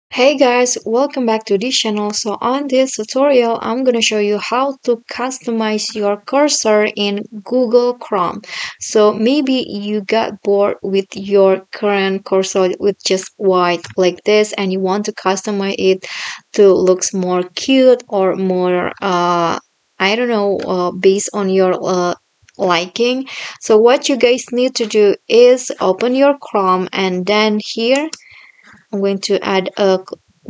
Hey guys, welcome back to this channel. So on this tutorial, I'm gonna show you how to customize your cursor in Google Chrome. So maybe you got bored with your current cursor with just white like this and you want to customize it to looks more cute or more I don't know, based on your liking. So what you guys need to do is open your Chrome and then here I'm going to add a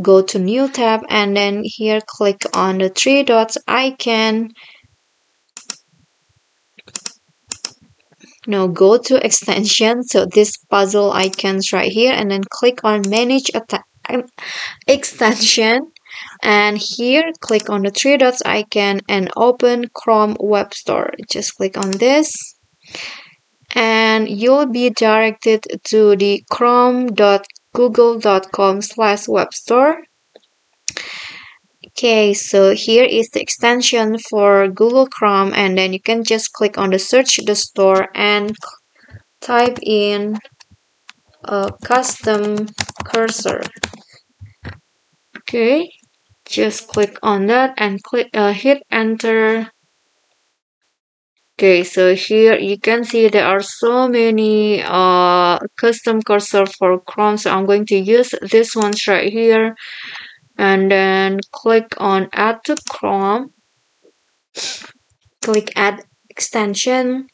go to new tab and then here click on the three dots icon. Now go to extension, so this puzzle icons right here, and then click on manage extension, and here click on the three dots icon and open Chrome Web Store. Just click on this and you'll be directed to the chrome.google.com/webstore. Okay, so here is the extension for Google Chrome, and then you can just click on the search the store and type in a custom cursor. Okay, just click on that and hit enter. Okay, so here you can see there are so many custom cursor for Chrome, so I'm going to use this ones right here and then click on add to Chrome. Click add extension.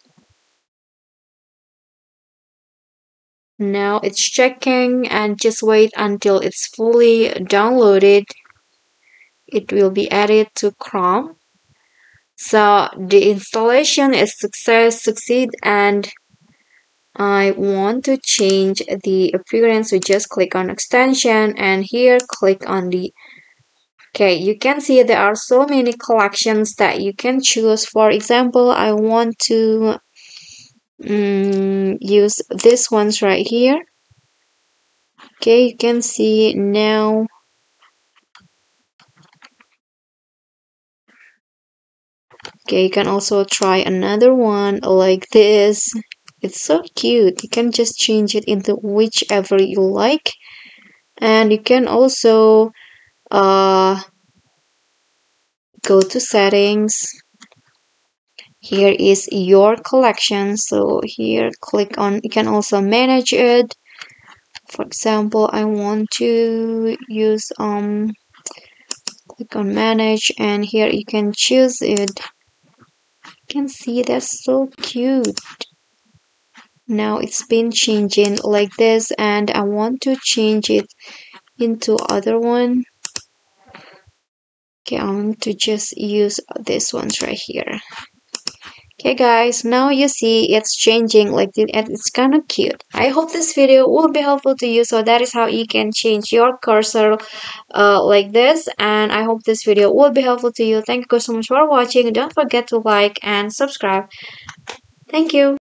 Now it's checking and just wait until it's fully downloaded. It will be added to Chrome. So the installation is succeed and I want to change the appearance. So just click on extension and here click on the okay, you can see there are so many collections that you can choose. For example, I want to use this ones right here. Okay, you can see now. Okay, you can also try another one like this. It's so cute. You can just change it into whichever you like. And you can also go to settings. Here is your collection. So here click on, you can also manage it. For example, I want to use click on manage and here you can choose it. You can see that's so cute. Now it's been changing like this and I want to change it into other one. Okay, I want to just use this ones right here. Okay guys, now you see it's changing like this and it's kind of cute. I hope this video will be helpful to you. So that is how you can change your cursor like this, and I hope this video will be helpful to you. Thank you so much for watching. Don't forget to like and subscribe. Thank you.